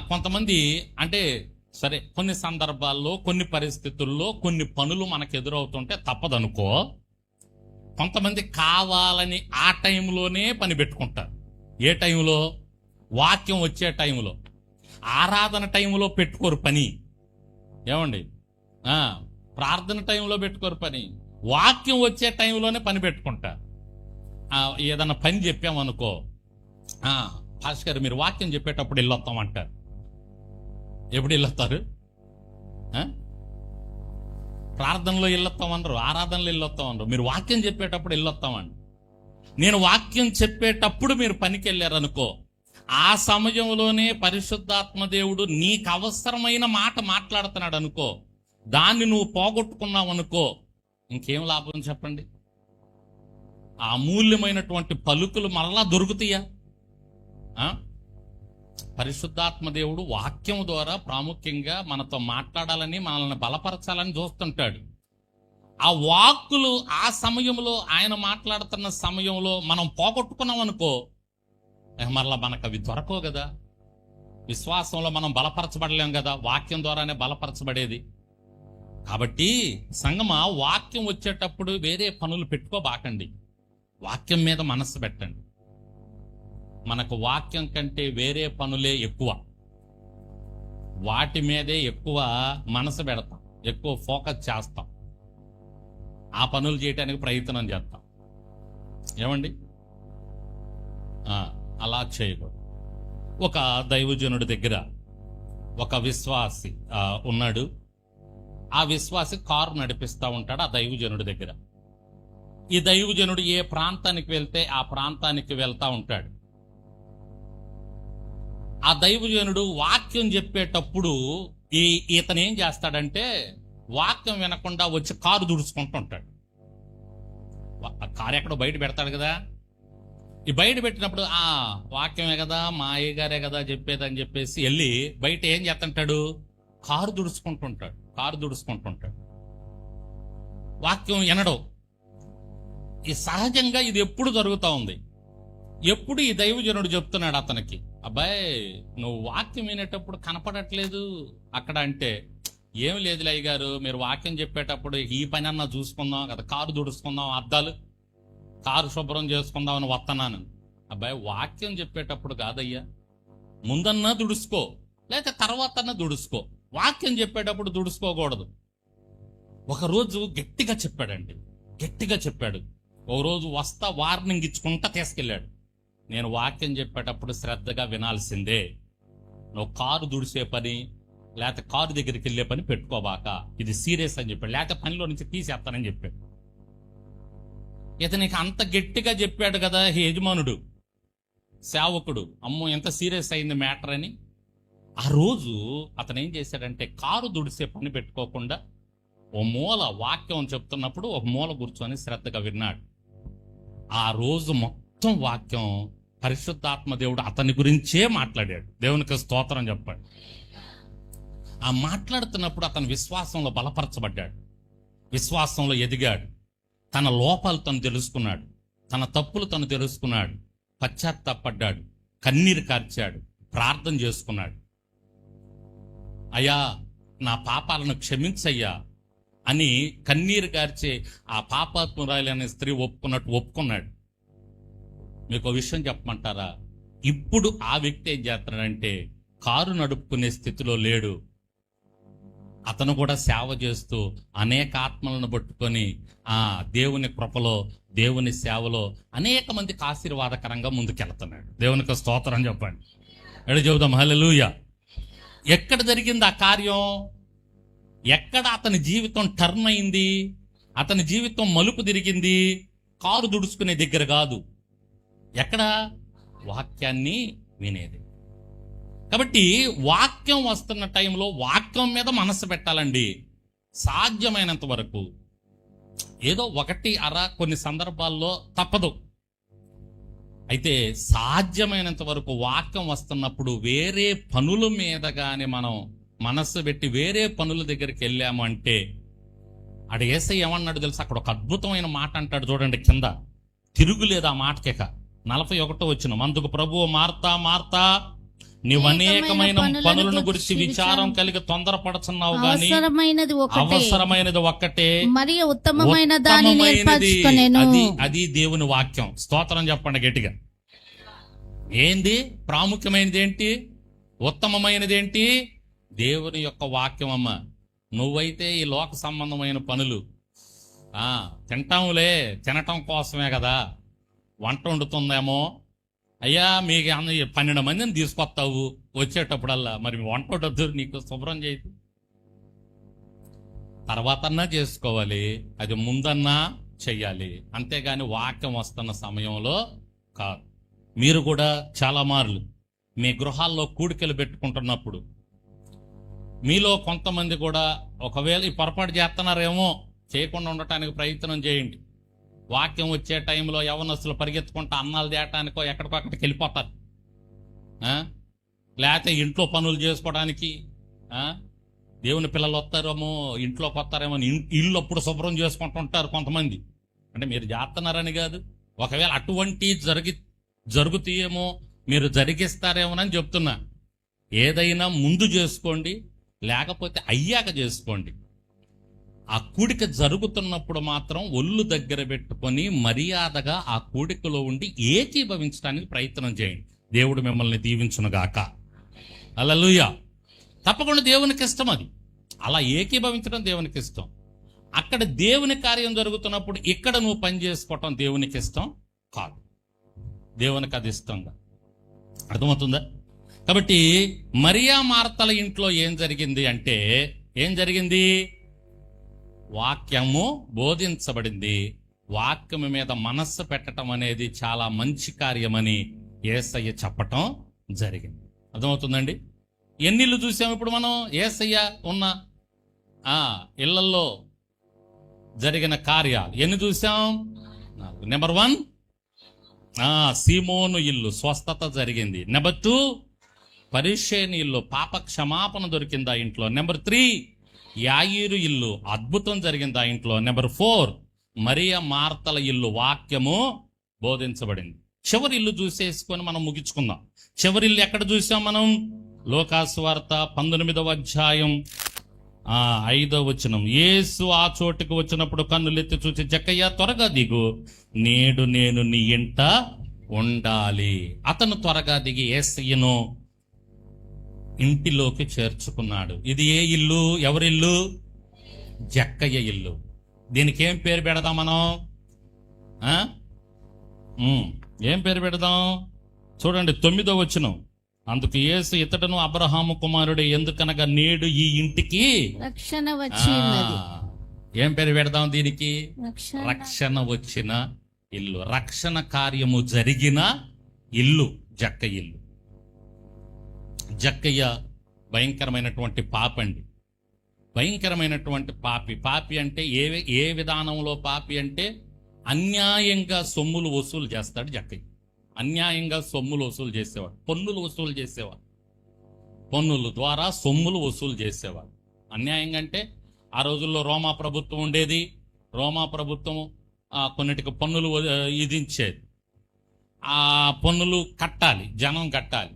కొంతమంది అంటే సరే, కొన్ని సందర్భాల్లో, కొన్ని పరిస్థితుల్లో కొన్ని పనులు మనకు ఎదురవుతుంటే తప్పదనుకో, కొంతమంది కావాలని ఆ టైంలోనే పని పెట్టుకుంటారు. ఏ టైంలో? వాక్యం వచ్చే టైంలో. ఆరాధన టైంలో పెట్టుకోరు పని. ఏమండి, ప్రార్థన టైంలో పెట్టుకోరు పని, వాక్యం వచ్చే టైంలోనే పని పెట్టుకుంటారు. ఏదన్నా పని చెప్పామనుకో, పాస్టర్ గారు మీరు వాక్యం చెప్పేటప్పుడు వెళ్ళొస్తామంటారు. ఎప్పుడు వెళ్ళొస్తారు? ప్రార్థనలో వెళ్ళొస్తామన్నారు, ఆరాధనలో వెళ్ళొస్తామన్నారు, మీరు వాక్యం చెప్పేటప్పుడు వెళ్ళొస్తామండి. నేను వాక్యం చెప్పేటప్పుడు మీరు పనికి వెళ్ళారనుకో, ఆ సమయంలోనే పరిశుద్ధాత్మ దేవుడు నీకు అవసరమైన మాట మాట్లాడుతున్నాడు అనుకో, దాన్ని నువ్వు పోగొట్టుకున్నావు అనుకో, ఇంకేం లాభం చెప్పండి? ఆ అమూల్యమైనటువంటి పలుకులు మరలా దొరుకుతాయా? పరిశుద్ధాత్మ దేవుడు వాక్యం ద్వారా ప్రాముఖ్యంగా మనతో మాట్లాడాలని, మనల్ని బలపరచాలని చూస్తుంటాడు. ఆ వాక్కులు ఆ సమయంలో, ఆయన మాట్లాడుతున్న సమయంలో మనం పోగొట్టుకున్నాం అనుకో, మరలా మనకు అవి దొరకవు కదా. విశ్వాసంలో మనం బలపరచబడలేం కదా, వాక్యం ద్వారానే బలపరచబడేది. కాబట్టి సంగమా, వాక్యం వచ్చేటప్పుడు వేరే పనులు పెట్టుకోబాకండి, వాక్యం మీద మనస్సు పెట్టండి. మనకు వాక్యం కంటే వేరే పనులే ఎక్కువ, వాటి మీదే ఎక్కువ మనసు పెడతాం, ఎక్కువ ఫోకస్ చేస్తాం, ఆ పనులు చేయడానికి ప్రయత్నం చేస్తాం. ఏమండి, అలా చేయకూడదు. ఒక దైవజనుడి దగ్గర ఒక విశ్వాసి ఉన్నాడు. ఆ విశ్వాసి కారు నడిపిస్తూ ఉంటాడు ఆ దైవజనుడి దగ్గర. ఈ దైవజనుడు ఏ ప్రాంతానికి వెళ్తే ఆ ప్రాంతానికి వెళ్తా ఉంటాడు. ఆ దైవజనుడు వాక్యం చెప్పేటప్పుడు ఇతను ఏం చేస్తాడంటే, వాక్యం వినకుండా వచ్చి కారు దుడుచుకుంటూ ఉంటాడు. కారు ఎక్కడో బయట పెడతాడు కదా, ఈ బయట పెట్టినప్పుడు వాక్యమే కదా, మా అయ్యగారే కదా చెప్పేదని చెప్పేసి వెళ్ళి బయట ఏం చేస్తుంటాడు? కారు దుడుచుకుంటుంటాడు. వాక్యం వినడం. ఈ సహజంగా ఇది ఎప్పుడు జరుగుతూ ఉంది. ఎప్పుడు ఈ దైవజనుడు చెప్తున్నాడు అతనికి, అబ్బాయి నువ్వు వాక్యం వినేటప్పుడు కనపడట్లేదు అక్కడ. అంటే ఏం లేదు అయ్య గారు, మీరు వాక్యం చెప్పేటప్పుడు ఈ పని అన్నా చూసుకుందాం కదా, కారు దుడుచుకుందాం, అద్దాలు కారు శుభ్రం చేసుకుందాం అని వస్తున్నాను. అబ్బాయి వాక్యం చెప్పేటప్పుడు కాదయ్యా, ముందన్నా దుడుచుకో, లేక తర్వాత అన్నా దుడుచుకో, వాక్యం చెప్పేటప్పుడు దుడుచుకోకూడదు. ఒకరోజు గట్టిగా చెప్పాడు. ఓ రోజు వస్తా వార్నింగ్ ఇచ్చుకుంటా తీసుకెళ్ళాడు. నేను వాక్యం చెప్పేటప్పుడు శ్రద్ధగా వినాల్సిందే, నువ్వు కారు దుడిసే పని లేకపోతే కారు దగ్గరికి వెళ్ళే పని పెట్టుకోబాక, ఇది సీరియస్ అని చెప్పాడు. లేకపోతే పనిలో నుంచి తీసేస్తానని చెప్పాడు. ఇతనికి అంత గట్టిగా చెప్పాడు కదా యజమానుడు, సేవకుడు, అమ్మో ఎంత సీరియస్ అయింది మ్యాటర్ అని. ఆ రోజు అతను ఏం చేశాడంటే, కారు దుడిసే పని పెట్టుకోకుండా ఓ మూల వాక్యం చెప్తున్నప్పుడు ఒక మూల కూర్చొని శ్రద్ధగా విన్నాడు. ఆ రోజు మొత్తం వాక్యం పరిశుద్ధాత్మ దేవుడు అతని గురించే మాట్లాడాడు. దేవునికి స్తోత్రం చెప్పాడు. ఆ మాట్లాడుతున్నప్పుడు అతను విశ్వాసంలో బలపరచబడ్డాడు, విశ్వాసంలో ఎదిగాడు, తన లోపాలు తను తెలుసుకున్నాడు, తన తప్పులు తను తెలుసుకున్నాడు, పశ్చాత్తాపడ్డాడు, కన్నీరు కార్చాడు, ప్రార్థన చేసుకున్నాడు. అయ్యా నా పాపాలను క్షమించయ్యా, అని కన్నీరు గార్చే ఆ పాపాత్మురాలనే స్త్రీ ఒప్పుకున్నాడు. మీకు ఒక విషయం చెప్పమంటారా? ఇప్పుడు ఆ వ్యక్తి ఏం చేస్తున్నాడంటే కారు నడుపుకునే స్థితిలో లేడు. అతను కూడా సేవ చేస్తూ అనేక ఆత్మలను పట్టుకొని దేవుని కృపలో, దేవుని సేవలో అనేక మందికి ఆశీర్వాదకరంగా ముందుకెళ్తున్నాడు. దేవునికి స్తోత్రం చెప్పండి. ఎక్కడ చెబుదాం హల్లెలూయా. ఎక్కడ జరిగింది ఆ కార్యం? ఎక్కడ అతని జీవితం టర్న్ అయింది? అతని జీవితం మలుపు తిరిగింది? కారు దుడుచుకునే దగ్గర కాదు. ఎక్కడ? వాక్యాన్ని వినేది. కాబట్టి వాక్యం వస్తున్న టైంలో వాక్యం మీద మనసు పెట్టాలండి. సాధ్యమైనంత వరకు. ఏదో ఒకటి కొన్ని సందర్భాల్లో తప్పదు. అయితే సాధ్యమైనంత వరకు వాక్యం వస్తున్నప్పుడు వేరే పనుల మీద కానీ మనం మనస్సు పెట్టి వేరే పనుల దగ్గరికి వెళ్ళాము అంటే ఆడ యేసయ్య ఏమన్నాడు తెలుసా? అక్కడ ఒక అద్భుతమైన మాట అంటాడు చూడండి, కింద తిరుగులేదు ఆ మాటకేక. 41 వచనం, అందుకు ప్రభువు, మార్తా మార్తా, నీవు అనేకమైన పనులను గురించి విచారం కలిగి తొందరపడుచున్నావు గాని అవసరమైనది ఒక్కటే, మరియు ఉత్తమమైన దానిని ఏర్పరచుకొనెను. అది దేవుని వాక్యం. స్తోత్రం చెప్పండి గట్టిగా. ఏంది ప్రాముఖ్యమైనది? ఏంటి ఉత్తమమైనది? ఏంటి? దేవుని యొక్క వాక్యం. అమ్మ, నువ్వైతే ఈ లోక సంబంధమైన పనులు తింటాములే, తినటం కోసమే కదా. వంట వండుతుందేమో, అయ్యా మీకు 12 మందిని తీసుకొస్తావు వచ్చేటప్పుడల్లా, మరి వంట వండొద్దు, నీకు శుభ్రం చేయదు. తర్వాతన్నా చేసుకోవాలి, అది ముందన్నా చెయ్యాలి. అంతేగాని వాక్యం వస్తున్న సమయంలో కాదు. మీరు కూడా చాలా మార్లు మీ గృహాల్లో కూడికలు పెట్టుకుంటున్నప్పుడు మీలో కొంతమంది కూడా ఒకవేళ ఈ పొరపాటు చేస్తున్నారేమో, చేయకుండా ఉండటానికి ప్రయత్నం చేయండి. వాక్యం వచ్చే టైంలో యవనస్తులు పరిగెత్తుకుంటూ అన్నాలు తేయటానికో ఎక్కడికో అక్కడికి వెళ్ళిపోతారు. లేకపోతే ఇంట్లో పనులు చేసుకోవడానికి దేవుని పిల్లలు వస్తారేమో, ఇంట్లోకి వస్తారేమో, ఇల్లు అప్పుడు శుభ్రం చేసుకుంటుంటారు కొంతమంది. అంటే మీరు చేస్తున్నారని కాదు, ఒకవేళ అటువంటి జరుగుతాయేమో, మీరు జరిగిస్తారేమోనని చెప్తున్నా. ఏదైనా ముందు చేసుకోండి, లేకపోతే అయ్యాక చేసుకోండి. ఆ కూడిక జరుగుతున్నప్పుడు మాత్రం ఒళ్ళు దగ్గర పెట్టుకొని మర్యాదగా ఆ కూడికలో ఉండి ఏకీభవించడానికి ప్రయత్నం చేయండి. దేవుడు మిమ్మల్ని దీవించునుగాక. హల్లెలూయా. తప్పకుండా దేవునికి ఇష్టం అది. అలా ఏకీభవించడం దేవునికి ఇష్టం. అక్కడ దేవుని కార్యం జరుగుతున్నప్పుడు ఇక్కడ నువ్వు పని చేసుకోవటం దేవునికి ఇష్టం కాదు. దేవునికి అది ఇష్టంగా. అర్థమవుతుందా? కాబట్టి మరియా మార్తల ఇంట్లో ఏం జరిగింది అంటే, ఏం జరిగింది? వాక్యము బోధించబడింది. వాక్యము మీద మనస్సు పెట్టడం అనేది చాలా మంచి కార్యమని యేసయ్య చెప్పటం జరిగింది. అర్థమవుతుందండి? ఎన్నిళ్ళు చూసాము ఇప్పుడు మనం యేసయ్య ఉన్న ఇళ్లల్లో జరిగిన కార్యాలు ఎన్ని చూసాం? నెంబర్ 1, సీమోను ఇల్లు స్వస్థత జరిగింది. నెంబర్ 2, పరిశేని ఇల్లు పాప క్షమాపణ దొరికింది ఆ ఇంట్లో. నెంబర్ 3, యాయీరు ఇల్లు అద్భుతం జరిగింది ఆ ఇంట్లో. నెంబర్ 4, మరియా మార్తల ఇల్లు వాక్యము బోధించబడింది. చివరి ఇల్లు చూసేసుకొని మనం ముగించుకుందాం. చివరి ఇల్లు ఎక్కడ చూసాం మనం? లోకాసువార్త 19వ అధ్యాయం 5వ వచనం. యేసు ఆ చోటుకు వచ్చినప్పుడు కన్నులెత్తి చూసి, జక్కయ్య త్వరగా దిగు, నేడు నేను నీ ఇంట ఉండాలి. అతను త్వరగా దిగి యేసయ్యను ఇంటిలోకి చేర్చుకున్నాడు. ఇది ఏ ఇల్లు? ఎవరిల్లు? జక్కయ్య ఇల్లు. దీనికి ఏం పేరు పెడదాం మనం? ఏం పేరు పెడదాం? చూడండి 9వ వచనం. అందుకు యేసు, ఇతడును అబ్రహాము కుమారుడు, ఎందుకనగా నేడు ఈ ఇంటికి రక్షణ వచ్చినది. ఏం పేరు పెడదాం దీనికి? రక్షణ వచ్చిన ఇల్లు. రక్షణ కార్యము జరిగిన ఇల్లు జక్కయ్య ఇల్లు. జక్కయ్య భయంకరమైనటువంటి పాపండి. భయంకరమైనటువంటి పాపి అంటే ఏ విధానంలో పాపి అంటే అన్యాయంగా సొమ్ములు వసూలు చేస్తాడు జక్కయ్య. అన్యాయంగా సొమ్ములు వసూలు చేసేవాడు. పన్నులు వసూలు చేసేవాడు. పన్నుల ద్వారా సొమ్ములు వసూలు చేసేవాడు. అన్యాయంగా అంటే ఆ రోజుల్లో రోమా ప్రభుత్వం ఉండేది. రోమా ప్రభుత్వం కొన్నిటికి పన్నులు విధించేది. ఆ పన్నులు కట్టాలి, జనం కట్టాలి.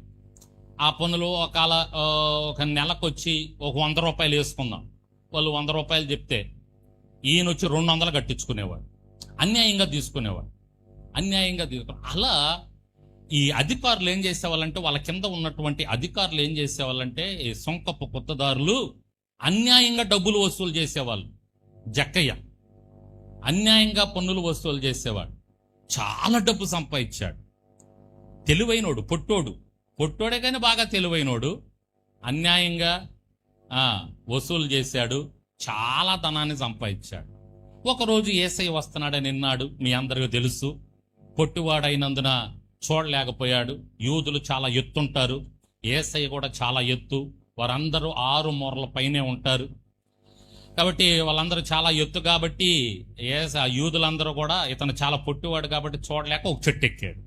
ఆ పన్నులు ఒక నెలకు వచ్చి ఒక 100 రూపాయలు వేసుకుందాం. వాళ్ళు 100 రూపాయలు చెప్తే ఈయన వచ్చి 200 కట్టించుకునేవాడు. అన్యాయంగా తీసుకునేవాడు. అలా ఈ అధికారులు ఏం చేసేవాళ్ళంటే, వాళ్ళ కింద ఉన్నటువంటి అధికారులు ఏం చేసేవాళ్ళంటే, ఈ సొంకపు కొత్తదారులు అన్యాయంగా డబ్బులు వసూలు చేసేవాళ్ళు. జక్కయ్య అన్యాయంగా పన్నులు వసూలు చేసేవాడు. చాలా డబ్బు సంపాదించాడు. తెలివైనోడు, పొట్టోడే కానీ బాగా తెలివైనోడు. అన్యాయంగా వసూలు చేశాడు. చాలా ధనాన్ని సంపాదించాడు. ఒకరోజు యేసయ్య వస్తున్నాడని విన్నాడు. మీ అందరికీ తెలుసు. పొట్టివాడైనందున చూడలేకపోయాడు. యూదులు చాలా ఎత్తుంటారు, యేసయ్య కూడా చాలా ఎత్తు. వారందరూ 6 మూరల పైనే ఉంటారు కాబట్టి వాళ్ళందరూ చాలా ఎత్తు కాబట్టి యూదులందరూ కూడా ఇతను చాలా పొట్టివాడు కాబట్టి చూడలేక ఒక చెట్టు ఎక్కాడు.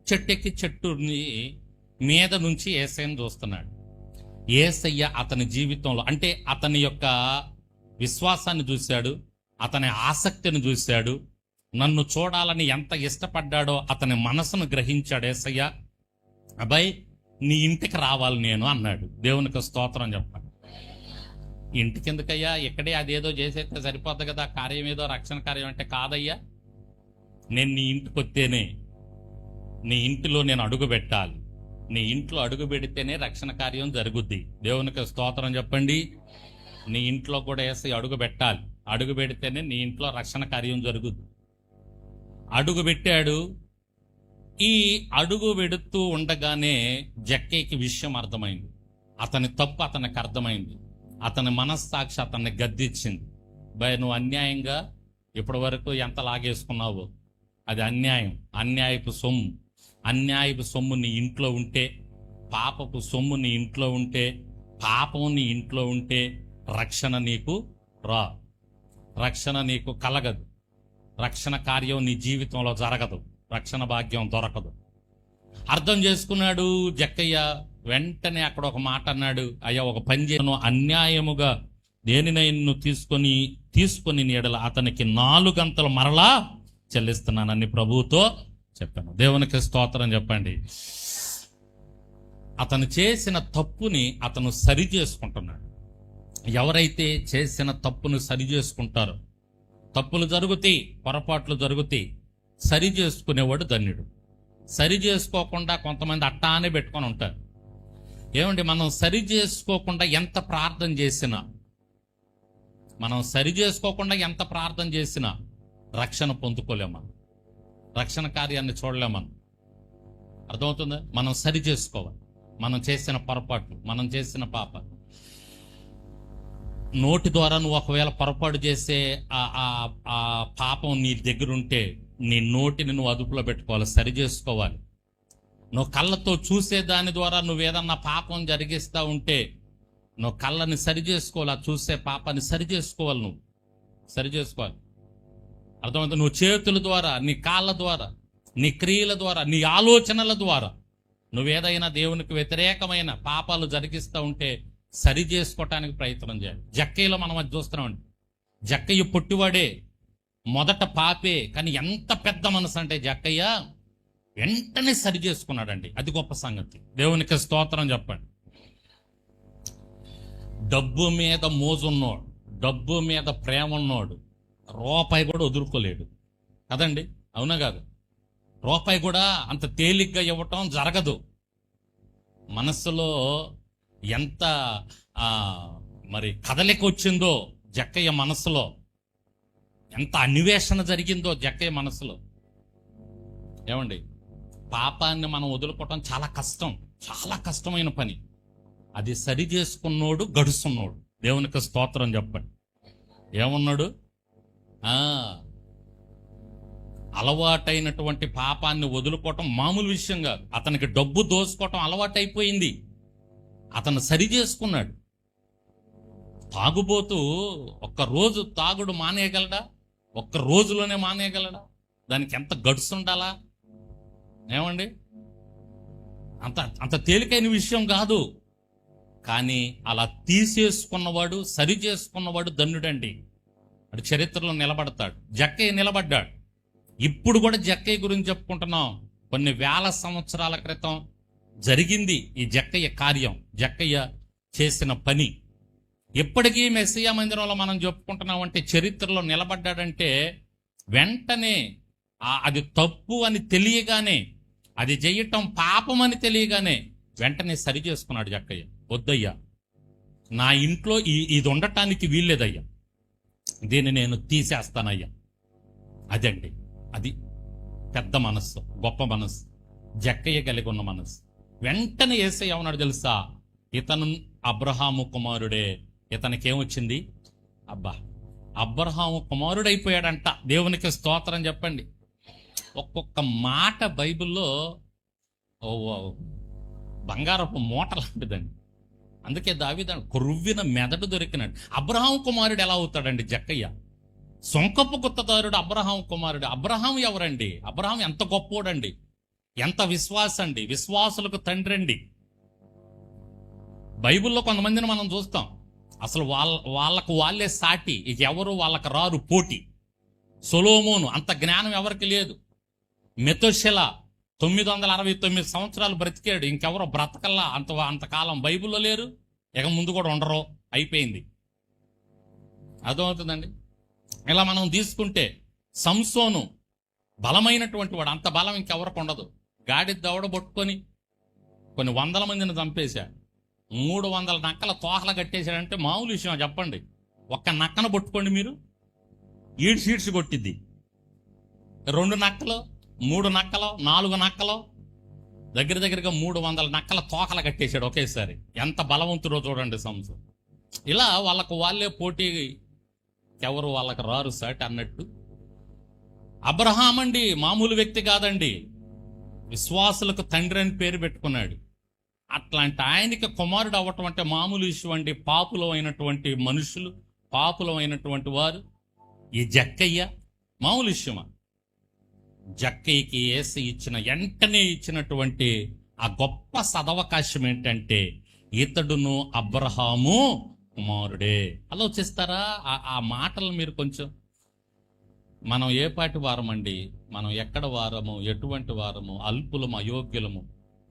చెట్టుని మీద నుంచి యేసయ్యను చూస్తున్నాడు. యేసయ్య అతని జీవితంలో, అంటే అతని యొక్క విశ్వాసాన్ని చూశాడు, అతని ఆసక్తిని చూశాడు. నన్ను చూడాలని ఎంత ఇష్టపడ్డాడో అతని మనసును గ్రహించాడు యేసయ్య. అబ్బాయి, నీ ఇంటికి రావాలి నేను అన్నాడు. దేవునికి స్తోత్రం చెప్పండి. ఇంటికి ఎందుకయ్యా, ఇక్కడే అదేదో చేసేస్తే సరిపోద్ది కదా, కార్యం ఏదో రక్షణ కార్యం అంటే. కాదయ్యా, నేను నీ ఇంటికి వస్తేనే, నీ ఇంటిలో నేను అడుగు పెట్టాలి. నీ ఇంట్లో అడుగు పెడితేనే రక్షణ కార్యం జరుగుద్ది. దేవునికి స్తోత్రం చెప్పండి. నీ ఇంట్లో కూడా వేసి అడుగు పెట్టాలి. అడుగు పెడితేనే నీ ఇంట్లో రక్షణ కార్యం జరుగుద్ది. అడుగు పెట్టాడు. ఈ అడుగు పెడుతూ ఉండగానే జక్కయ్యకి విషయం అర్థమైంది. అతని తప్పు అతనికి అర్థమైంది. అతని మనస్సాక్షి అతన్ని గద్దించింది. నువ్వు అన్యాయంగా ఇప్పటి వరకు ఎంత లాగేసుకున్నావో అది అన్యాయం. అన్యాయపు సొమ్ము నీ ఇంట్లో ఉంటే, పాపపు సొమ్ము నీ ఇంట్లో ఉంటే, పాపం నీ ఇంట్లో ఉంటే రక్షణ నీకు రక్షణ నీకు కలగదు. రక్షణ కార్యం నీ జీవితంలో జరగదు. రక్షణ భాగ్యం దొరకదు. అర్థం చేసుకున్నాడు జక్కయ్య. వెంటనే అక్కడ ఒక మాట అన్నాడు, అయ్యా ఒక పని చేయను, అన్యాయముగా దేనినైనా తీసుకొని నీడల అతనికి 4 అంతలు మరలా చెల్లిస్తున్నానని ప్రభువుతో చెప్పాను. దేవునికి స్తోత్రం చెప్పండి. అతను చేసిన తప్పుని అతను సరి చేసుకుంటున్నాడు. ఎవరైతే చేసిన తప్పును సరి చేసుకుంటారో, తప్పులు జరుగుతాయి, పొరపాట్లు జరుగుతాయి, సరి చేసుకునేవాడు ధన్యుడు. సరి చేసుకోకుండా కొంతమంది అట్టానే పెట్టుకొని ఉంటారు. ఏమండి, మనం సరి చేసుకోకుండా ఎంత ప్రార్థన చేసినా రక్షణ పొందుకోలేమా, రక్షణ కార్యాన్ని చూడలేమని. అర్థమవుతుందా? మనం సరి చేసుకోవాలి. మనం చేసిన పొరపాట్లు, మనం చేసిన పాప. నోటి ద్వారా నువ్వు ఒకవేళ పొరపాటు చేసే ఆ పాపం నీ దగ్గర ఉంటే నీ నోటిని నువ్వు అదుపులో పెట్టుకోవాలి, సరి చేసుకోవాలి. నువ్వు కళ్ళతో చూసే దాని ద్వారా నువ్వు ఏదన్నా పాపం జరిగిస్తా ఉంటే నువ్వు కళ్ళని సరి చేసుకోవాలి. ఆ చూసే పాపాన్ని సరి చేసుకోవాలి, నువ్వు సరి చేసుకోవాలి. అర్థమవుతుంది? నువ్వు చేతుల ద్వారా, నీ కాళ్ళ ద్వారా, నీ క్రియల ద్వారా, నీ ఆలోచనల ద్వారా నువ్వేదైనా దేవునికి వ్యతిరేకమైన పాపాలు జరిగిస్తూ ఉంటే సరి చేసుకోవటానికి ప్రయత్నం చేయాలి. జక్కయ్యలో మనం అది చూస్తున్నామండి. జక్కయ్య పొట్టివాడే, మొదట పాపే, కానీ ఎంత పెద్ద మనసు అంటే జక్కయ్య వెంటనే సరి చేసుకున్నాడండి. అది గొప్ప సంగతి. దేవునికి స్తోత్రం చెప్పండి. డబ్బు మీద మోజున్నోడు, డబ్బు మీద ప్రేమ ఉన్నోడు రూపాయి కూడా వదులుకోలేడు కదండి, అవునా కాదు? రూపాయి కూడా అంత తేలిగ్గా ఇవ్వటం జరగదు. మనస్సులో ఎంత మరి కదలిక వచ్చిందో జక్కయ్య మనస్సులో, ఎంత అన్వేషణ జరిగిందో జక్కయ్య మనస్సులో. ఏమండి, పాపాన్ని మనం వదులుకోవటం చాలా కష్టం, చాలా కష్టమైన పని. అది సరి చేసుకున్నోడు గడుస్తున్నోడు. దేవునికి స్తోత్రం చెప్పండి. ఏమన్నాడు? అలవాటైనటువంటి పాపాన్ని వదులుకోవటం మామూలు విషయం కాదు. అతనికి డబ్బు దోసుకోవటం అలవాటైపోయింది. అతను సరి చేసుకున్నాడు. తాగుబోతూ ఒక్కరోజు తాగుడు మానేయగలడా? ఒక్క రోజులోనే మానేయగలడా? దానికి ఎంత గడుసు ఉండాలా? ఏమండి, అంత తేలికైన విషయం కాదు. కానీ అలా తీసేసుకున్నవాడు, సరి చేసుకున్నవాడు ధన్యుడండి. అది చరిత్రలో నిలబడతాడు. జక్కయ్య నిలబడ్డాడు. ఇప్పుడు కూడా జక్కయ్య గురించి చెప్పుకుంటున్నాం. కొన్ని వేల సంవత్సరాల క్రితం జరిగింది ఈ జక్కయ్య కార్యం, జక్కయ్య చేసిన పని. ఎప్పటికీ మెస్సియా మందిరంలో మనం చెప్పుకుంటున్నామంటే చరిత్రలో నిలబడ్డాడంటే వెంటనే అది తప్పు అని తెలియగానే, అది చేయటం పాపం అని తెలియగానే వెంటనే సరి చేసుకున్నాడు జక్కయ్య. వద్దయ్యా, నా ఇంట్లో ఇది ఉండటానికి వీల్లేదయ్యా, దీన్ని నేను తీసేస్తానయ్యా. అదండి, అది పెద్ద మనస్సు, గొప్ప మనస్సు, జక్కయ్య కలిగి ఉన్న మనస్సు. వెంటనే యేసయ్య ఏమన్నాడు తెలుసా? ఇతను అబ్రహాము కుమారుడే. ఇతనికేమొచ్చింది? అబ్బా, అబ్రహాము కుమారుడైపోయాడంట. దేవునికి స్తోత్రం చెప్పండి. ఒక్కొక్క మాట బైబిల్లో బంగారపు మూట లాంటిదండి. అందుకే దావీదు కొరువ్విన మెదడు దొరికినాడు. అబ్రహాము కుమారుడు ఎలా అవుతాడండి జక్కయ్య? సొంకపు గుత్తదారుడు అబ్రహాం కుమారుడు. అబ్రహాం ఎవరండి? అబ్రహాం ఎంత గొప్పోడండి, ఎంత విశ్వాసండి, విశ్వాసులకు తండ్రి అండి. బైబిల్లో కొంతమందిని మనం చూస్తాం, అసలు వాళ్ళకు వాళ్ళే సాటి, ఇక ఎవరు వాళ్ళకు రారు పోటీ. సొలొమోను అంత జ్ఞానం ఎవరికి లేదు. మెతుషెల 969 సంవత్సరాలు బ్రతికాడు, ఇంకెవరో బ్రతకల్లా అంతకాలం బైబిల్లో లేరు, ఇక ముందు కూడా ఉండరు, అయిపోయింది. అర్థమవుతుందండి? ఇలా మనం తీసుకుంటే సంసోను బలమైనటువంటి వాడు, అంత బలం ఇంకెవరికి ఉండదు. గాడి దవడ పట్టుకొని కొన్ని వందల మందిని చంపేశాడు. 300 నక్కల తోహల కట్టేశాడంటే మామూలు విషయం చెప్పండి. ఒక్క నక్కను పట్టుకోండి మీరు, ఈడ్చి కొట్టిద్ది. 2 నక్కలు, 3 నక్కలు, 4 నక్కలు, దగ్గరగా 300 నక్కల తోకలు కట్టేశాడు ఒకేసారి. ఎంత బలవంతుడో చూడండి సంసోను. ఇలా వాళ్ళకు వాళ్ళే పోటీ, ఎవరు వాళ్ళకు రారు సాటి అన్నట్టు. అబ్రహాం అండి మామూలు వ్యక్తి కాదండి, విశ్వాసులకు తండ్రి అని పేరు పెట్టుకున్నాడు. అట్లాంటి ఆయనకి కుమారుడు అవ్వటం అంటే మామూలు విషయం అండి. పాపులం అయినటువంటి మనుషులు, పాపులం అయినటువంటి వారు ఈ జక్కయ్య మామూలు విషయమా? జక్కయ్యకి యేసు వెంటనే ఇచ్చినటువంటి ఆ గొప్ప సదవకాశం ఏంటంటే, ఇతడును అబ్రహాము కుమారుడే. ఆలోచిస్తారా? ఆ మాటలు మీరు కొంచెం, మనం ఏ పాటి వారమండి, మనం ఎక్కడ వారము, ఎటువంటి వారము, అల్పులము, అయోగ్యులము,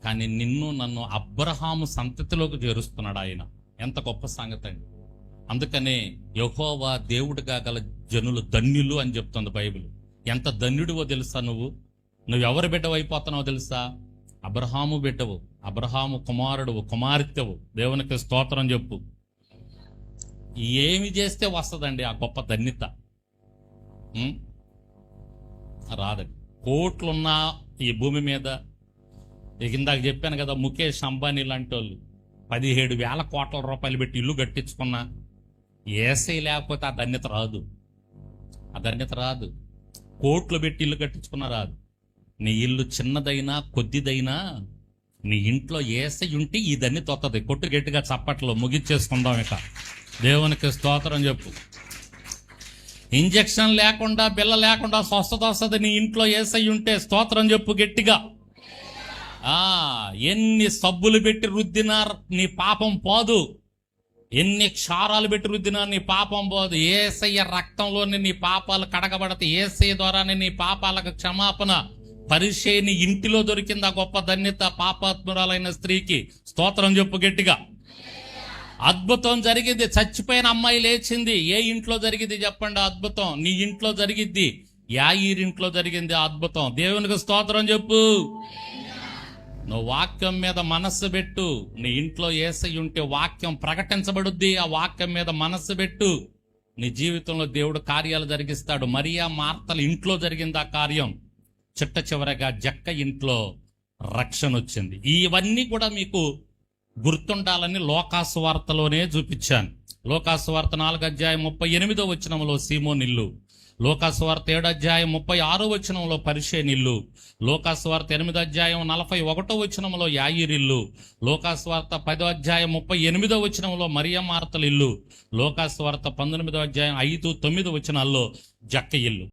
కానీ నిన్ను నన్ను అబ్రహాము సంతతిలోకి చేరుస్తున్నాడు ఆయన. ఎంత గొప్ప సంగతి అండి. అందుకనే యెహోవా దేవుడిగా గల జనులు ధన్యులు అని చెప్తుంది బైబిల్. ఎంత ధన్యుడివో తెలుసా? నువ్వెవరి బిడ్డవు అయిపోతున్నావో తెలుసా? అబ్రహాము బిడ్డవు, అబ్రహాము కుమారుడువు, కుమార్తెవు. దేవునికి స్తోత్రం చెప్పు. ఏమి చేస్తే వస్తుందండి ఆ గొప్ప ధన్యత? రాదండి. కోట్లున్న ఈ భూమి మీద, ఇందాక చెప్పాను కదా, ముఖేష్ అంబానీ లాంటి వాళ్ళు 17,000 కోట్ల రూపాయలు పెట్టి ఇల్లు కట్టించుకున్నా ఏసై లేకపోతే ఆ ధన్యత రాదు. ఆ ధన్యత రాదు. కోట్లు పెట్టి ఇల్లు కట్టించుకున్నా రాదు. నీ ఇల్లు చిన్నదైనా కొద్దిదైనా నీ ఇంట్లో ఏసై ఉంటే ఈ ధన్యత వస్తుంది. కొట్టు గట్టిగా చప్పట్లో ముగిచ్చేసుకుందాం. ఇక దేవునికి స్తోత్రం చెప్పు. ఇంజక్షన్ లేకుండా, బిల్ల లేకుండా స్వస్థత వస్తుంది నీ ఇంట్లో ఏసై ఉంటే. స్తోత్రం చెప్పు గట్టిగా. ఎన్ని సబ్బులు పెట్టి రుద్దినా నీ పాపం పోదు, ఎన్ని క్షారాలు పెట్టి రుద్దినా నీ పాపం పోదు. యేసయ్య రక్తంలోని నీ పాపాలు కడగబడతాయి. యేసయ్య ద్వారానే నీ పాపాలకు క్షమాపణ. పరిశేని ఇంటిలో దొరికింది ఆ గొప్ప ధన్యత పాపాత్మురాలైన స్త్రీకి. స్తోత్రం చెప్పు గట్టిగా. అద్భుతం జరిగింది. చచ్చిపోయిన అమ్మాయి లేచింది. ఏ ఇంట్లో జరిగింది చెప్పండి అద్భుతం? నీ ఇంట్లో జరిగిద్ది. యాయీరింట్లో జరిగింది అద్భుతం. దేవునికి స్తోత్రం చెప్పు. నువ్వు వాక్యం మీద మనస్సు పెట్టు. నీ ఇంట్లో యేసయ్య ఉంటే వాక్యం ప్రకటించబడుద్ది. ఆ వాక్యం మీద మనస్సు పెట్టు. నీ జీవితంలో దేవుడు కార్యాలు జరిగిస్తాడు. మరియా మార్తల ఇంట్లో జరిగింది ఆ కార్యం. చిట్ట చివరగా జక్క ఇంట్లో రక్షణ వచ్చింది. ఇవన్నీ కూడా మీకు గుర్తుండాలని లోకాసు వార్తలోనే చూపించాను. లోకాసు వార్త 4:38 సీమోను ఇల్లు, లోకాసు వార్త 7:36 పరిశేనిల్లు, లోకాసు వార్త 8:41 యాయీరిల్లు, లోకాసు వార్త 10:38 మరియా మార్తల ఇల్లు, లోకాసు వార్త 19:5-9 జక్క ఇల్లు.